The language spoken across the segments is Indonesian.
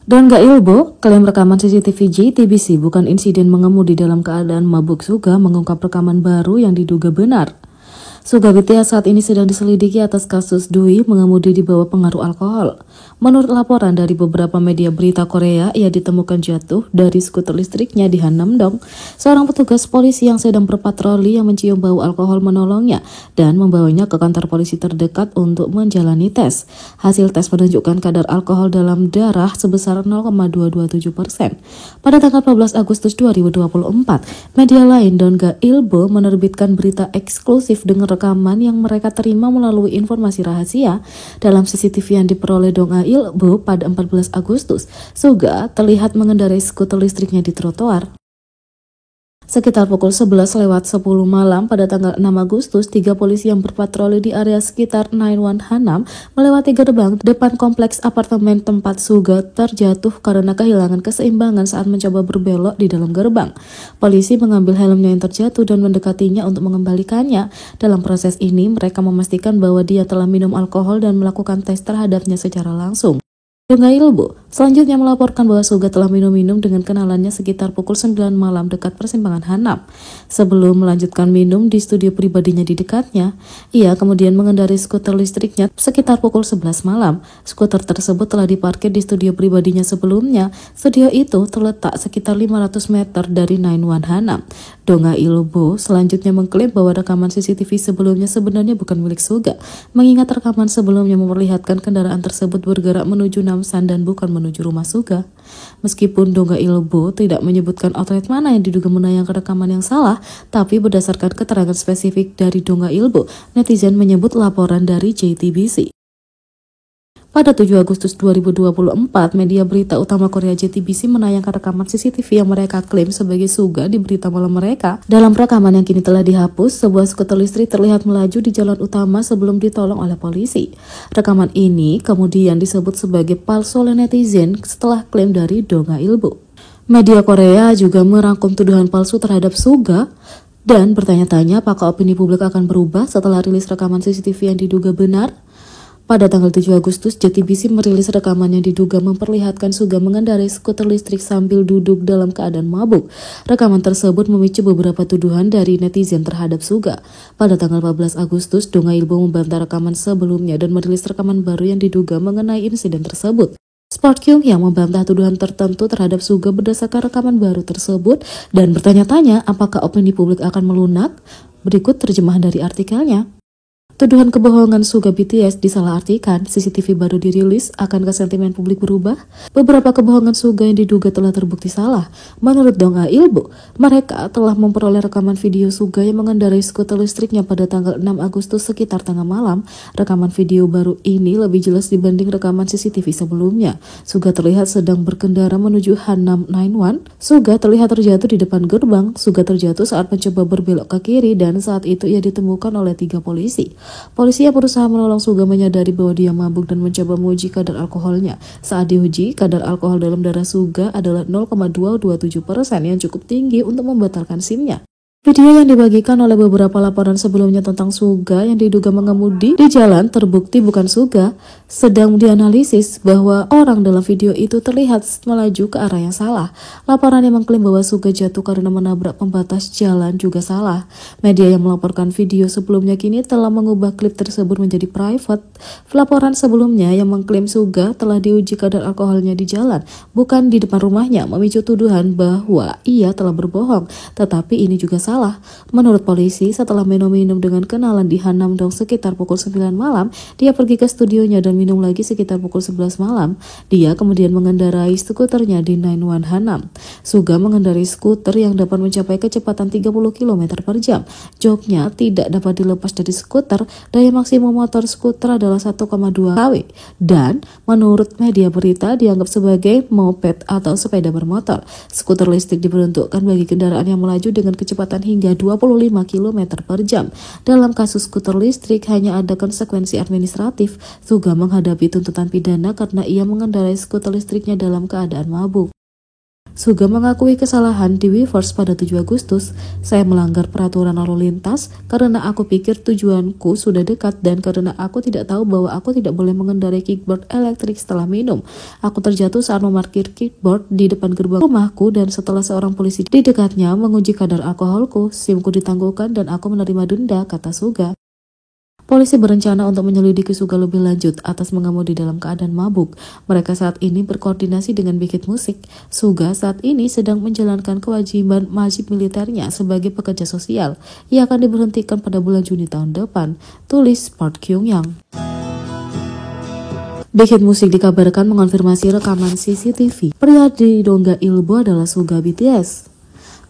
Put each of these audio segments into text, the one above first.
Dan gak ilbo, klaim rekaman CCTV JTBC bukan insiden mengemudi dalam keadaan mabuk Suga mengungkap rekaman baru yang diduga benar. Suga BTS saat ini sedang diselidiki atas kasus Dwi mengemudi di bawah pengaruh alkohol. Menurut laporan dari beberapa media berita Korea, ia ditemukan jatuh dari skuter listriknya di Hanamdong. Seorang petugas polisi yang sedang berpatroli yang mencium bau alkohol menolongnya dan membawanya ke kantor polisi terdekat untuk menjalani tes. Hasil tes menunjukkan kadar alkohol dalam darah sebesar 0,227%. Pada tanggal 14 Agustus 2024, media lain Donga Ilbo menerbitkan berita eksklusif dengan rekaman yang mereka terima melalui informasi rahasia. Dalam CCTV yang diperoleh Donga Ilbo pada 14 Agustus, Suga terlihat mengendarai skuter listriknya di trotoar. Sekitar pukul 11:10 malam pada tanggal 6 Agustus, 3 polisi yang berpatroli di area sekitar Nainwan Hanam melewati gerbang depan kompleks apartemen tempat Suga terjatuh karena kehilangan keseimbangan saat mencoba berbelok di dalam gerbang. Polisi mengambil helmnya yang terjatuh dan mendekatinya untuk mengembalikannya. Dalam proses ini, mereka memastikan bahwa dia telah minum alkohol dan melakukan tes terhadapnya secara langsung. Donga Ilbo selanjutnya melaporkan bahwa Suga telah minum-minum dengan kenalannya sekitar pukul 9 malam dekat persimpangan Hanam. Sebelum melanjutkan minum di studio pribadinya di dekatnya, ia kemudian mengendarai skuter listriknya sekitar pukul 11 malam. Skuter tersebut telah diparkir di studio pribadinya sebelumnya. Studio itu terletak sekitar 500 meter dari Nainwan Hanam. Donga Ilbo selanjutnya mengklaim bahwa rekaman CCTV sebelumnya sebenarnya bukan milik Suga, mengingat rekaman sebelumnya memperlihatkan kendaraan tersebut bergerak menuju Namsan dan bukan menuju rumah Suga. Meskipun Donga Ilbo tidak menyebutkan outlet mana yang diduga menayangkan rekaman yang salah, tapi berdasarkan keterangan spesifik dari Donga Ilbo, netizen menyebut laporan dari JTBC. Pada 7 Agustus 2024, media berita utama Korea JTBC menayangkan rekaman CCTV yang mereka klaim sebagai Suga di berita malam mereka. Dalam rekaman yang kini telah dihapus, sebuah skuter listrik terlihat melaju di jalan utama sebelum ditolong oleh polisi. Rekaman ini kemudian disebut sebagai palsu oleh netizen setelah klaim dari Donga Ilbo. Media Korea juga merangkum tuduhan palsu terhadap Suga dan bertanya-tanya apakah opini publik akan berubah setelah rilis rekaman CCTV yang diduga benar. Pada tanggal 7 Agustus, JTBC merilis rekaman yang diduga memperlihatkan Suga mengendarai skuter listrik sambil duduk dalam keadaan mabuk. Rekaman tersebut memicu beberapa tuduhan dari netizen terhadap Suga. Pada tanggal 14 Agustus, Donga Ilbo membantah rekaman sebelumnya dan merilis rekaman baru yang diduga mengenai insiden tersebut. Sport Kyung yang membantah tuduhan tertentu terhadap Suga berdasarkan rekaman baru tersebut dan bertanya-tanya apakah opini publik akan melunak. Berikut terjemahan dari artikelnya. Tuduhan kebohongan Suga BTS disalahartikan, CCTV baru dirilis, akankah sentimen publik berubah? Beberapa kebohongan Suga yang diduga telah terbukti salah. Menurut Donga Ilbo, mereka telah memperoleh rekaman video Suga yang mengendarai skuter listriknya pada tanggal 6 Agustus sekitar tengah malam. Rekaman video baru ini lebih jelas dibanding rekaman CCTV sebelumnya. Suga terlihat sedang berkendara menuju Hanam Nainwan. Suga terlihat terjatuh di depan gerbang. Suga terjatuh saat mencoba berbelok ke kiri dan saat itu ia ditemukan oleh 3 polisi. Polisi yang berusaha menolong Suga menyadari bahwa dia mabuk dan mencoba menguji kadar alkoholnya. Saat diuji, kadar alkohol dalam darah Suga adalah 0,227% yang cukup tinggi untuk membatalkan SIM-nya. Video yang dibagikan oleh beberapa laporan sebelumnya tentang Suga yang diduga mengemudi di jalan terbukti bukan Suga. Sedang dianalisis bahwa orang dalam video itu terlihat melaju ke arah yang salah. Laporan yang mengklaim bahwa Suga jatuh karena menabrak pembatas jalan juga salah. Media yang melaporkan video sebelumnya kini telah mengubah klip tersebut menjadi private. Laporan sebelumnya yang mengklaim Suga telah diuji kadar alkoholnya di jalan, bukan di depan rumahnya, memicu tuduhan bahwa ia telah berbohong. Tetapi ini juga salah. Menurut polisi, setelah minum-minum dengan kenalan di Hanamdong sekitar pukul 9 malam, dia pergi ke studionya dan minum lagi sekitar pukul 11 malam. Dia kemudian mengendarai skuternya di Nainwan Hanam. Suga mengendarai skuter yang dapat mencapai kecepatan 30 km per jam. Joknya tidak dapat dilepas dari skuter. Daya maksimum motor skuter adalah 1,2 kW. Dan menurut media berita dianggap sebagai moped atau sepeda bermotor. Skuter listrik diperuntukkan bagi kendaraan yang melaju dengan kecepatan hingga 25 km per jam. Dalam kasus skuter listrik hanya ada konsekuensi administratif. Suga menghadapi tuntutan pidana karena ia mengendarai skuter listriknya dalam keadaan mabuk. Suga mengakui kesalahan di Weverse pada 7 Agustus. Saya melanggar peraturan lalu lintas karena aku pikir tujuanku sudah dekat dan karena aku tidak tahu bahwa aku tidak boleh mengendarai kickboard elektrik setelah minum. Aku terjatuh saat memarkir kickboard di depan gerbang rumahku dan setelah seorang polisi di dekatnya menguji kadar alkoholku, SIM-ku ditangguhkan dan aku menerima denda, kata Suga. Polisi berencana untuk menyelidiki Suga lebih lanjut atas mengemudi dalam keadaan mabuk. Mereka saat ini berkoordinasi dengan Bikin Musik. Suga saat ini sedang menjalankan kewajiban wajib militernya sebagai pekerja sosial. Ia akan diberhentikan pada bulan Juni tahun depan, tulis Park Kyung Yang. Bikin Musik dikabarkan mengonfirmasi rekaman CCTV. Pria di Dongga Ilbo adalah Suga BTS.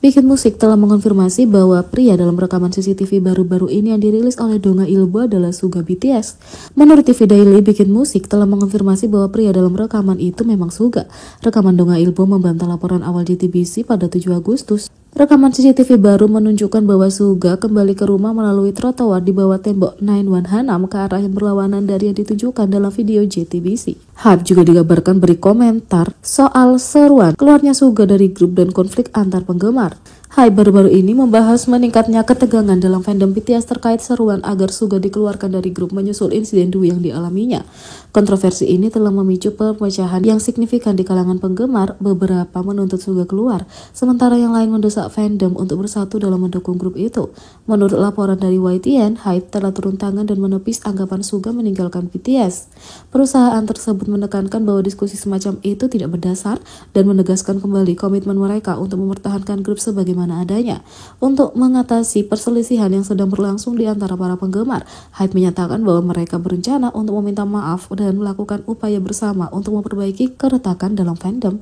Bikin Musik telah mengonfirmasi bahwa pria dalam rekaman CCTV baru-baru ini yang dirilis oleh Dongga Ilbo adalah Suga BTS. Menurut TV Daily, Bikin Musik telah mengonfirmasi bahwa pria dalam rekaman itu memang Suga. Rekaman Dongga Ilbo membantah laporan awal JTBC pada 7 Agustus. Rekaman CCTV baru menunjukkan bahwa Suga kembali ke rumah melalui trotoar di bawah tembok 91 Hanam ke arah yang berlawanan dari yang ditunjukkan dalam video JTBC. Hype juga digambarkan beri komentar soal seruan keluarnya Suga dari grup dan konflik antar penggemar. Hype baru-baru ini membahas meningkatnya ketegangan dalam fandom BTS terkait seruan agar Suga dikeluarkan dari grup menyusul insiden Dwi yang dialaminya. Kontroversi ini telah memicu perpecahan yang signifikan di kalangan penggemar. Beberapa menuntut Suga keluar, sementara yang lain mendesak fandom untuk bersatu dalam mendukung grup itu. Menurut laporan dari YTN, Hype telah turun tangan dan menepis anggapan Suga meninggalkan BTS. Perusahaan tersebut menekankan bahwa diskusi semacam itu tidak berdasar dan menegaskan kembali komitmen mereka untuk mempertahankan grup sebagaimana adanya. Untuk mengatasi perselisihan yang sedang berlangsung di antara para penggemar, Hype menyatakan bahwa mereka berencana untuk meminta maaf dan melakukan upaya bersama untuk memperbaiki keretakan dalam fandom.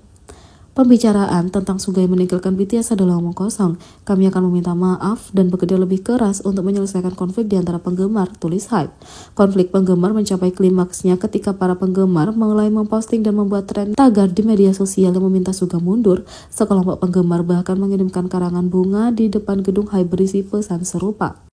Pembicaraan tentang Suga yang meninggalkan BTS adalah omong kosong. Kami akan meminta maaf dan bekerja lebih keras untuk menyelesaikan konflik di antara penggemar, tulis Hype. Konflik penggemar mencapai klimaksnya ketika para penggemar mulai memposting dan membuat tren tagar di media sosial yang meminta Suga mundur. Sekelompok penggemar bahkan mengirimkan karangan bunga di depan gedung Hype berisi pesan serupa.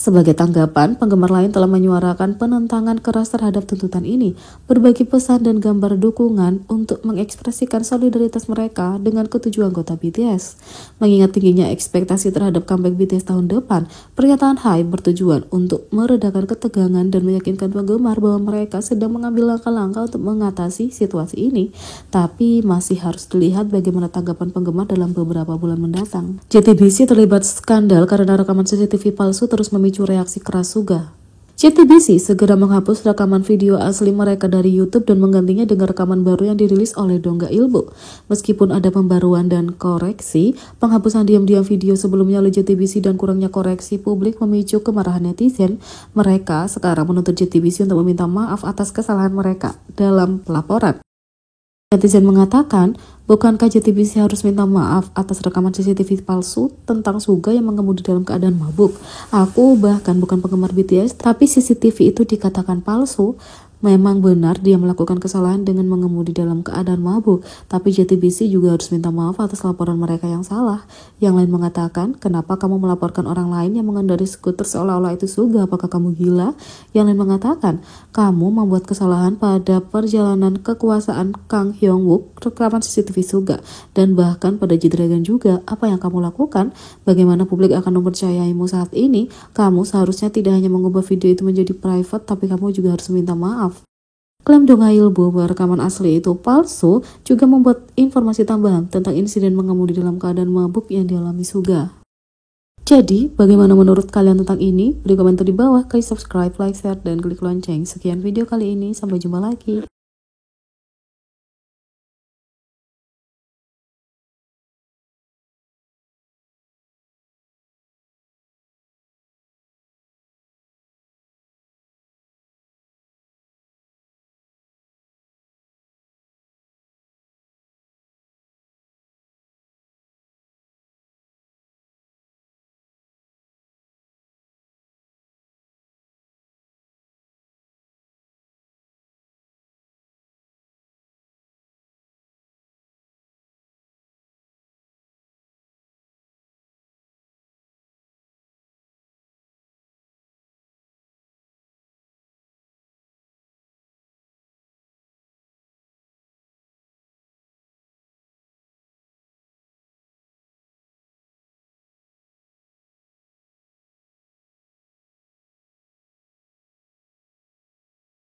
Sebagai tanggapan, penggemar lain telah menyuarakan penentangan keras terhadap tuntutan ini, berbagi pesan dan gambar dukungan untuk mengekspresikan solidaritas mereka dengan ketujuh anggota BTS. Mengingat tingginya ekspektasi terhadap comeback BTS tahun depan, pernyataan Hype bertujuan untuk meredakan ketegangan dan meyakinkan penggemar bahwa mereka sedang mengambil langkah-langkah untuk mengatasi situasi ini. Tapi masih harus dilihat bagaimana tanggapan penggemar dalam beberapa bulan mendatang. JTBC terlibat skandal karena rekaman CCTV palsu terus memicu reaksi keras Suga. JTBC segera menghapus rekaman video asli mereka dari YouTube dan menggantinya dengan rekaman baru yang dirilis oleh Dongga Ilbo. Meskipun ada pembaruan dan koreksi, penghapusan diam-diam video sebelumnya oleh JTBC dan kurangnya koreksi publik memicu kemarahan netizen. Mereka sekarang menuntut JTBC untuk meminta maaf atas kesalahan mereka dalam laporan. Netizen mengatakan, bukankah JTBC harus minta maaf atas rekaman CCTV palsu tentang Suga yang mengemudi dalam keadaan mabuk? Aku bahkan bukan penggemar BTS, tapi CCTV itu dikatakan palsu. Memang benar dia melakukan kesalahan dengan mengemudi dalam keadaan mabuk, tapi JTBC juga harus minta maaf atas laporan mereka yang salah. Yang lain mengatakan, kenapa kamu melaporkan orang lain yang mengendarai skuter seolah-olah itu Suga? Apakah kamu gila? Yang lain mengatakan, kamu membuat kesalahan pada perjalanan kekuasaan Kang Hyung Wook, rekaman CCTV Suga, dan bahkan pada G-Dragon juga. Apa yang kamu lakukan? Bagaimana publik akan mempercayaimu saat ini? Kamu seharusnya tidak hanya mengubah video itu menjadi private, tapi kamu juga harus minta maaf. Klaim Dongga Ilbo bahwa rekaman asli itu palsu juga membuat informasi tambahan tentang insiden mengemudi dalam keadaan mabuk yang dialami Suga. Jadi, bagaimana menurut kalian tentang ini? Beri komentar di bawah, klik subscribe, like, share, dan klik lonceng. Sekian video kali ini, sampai jumpa lagi.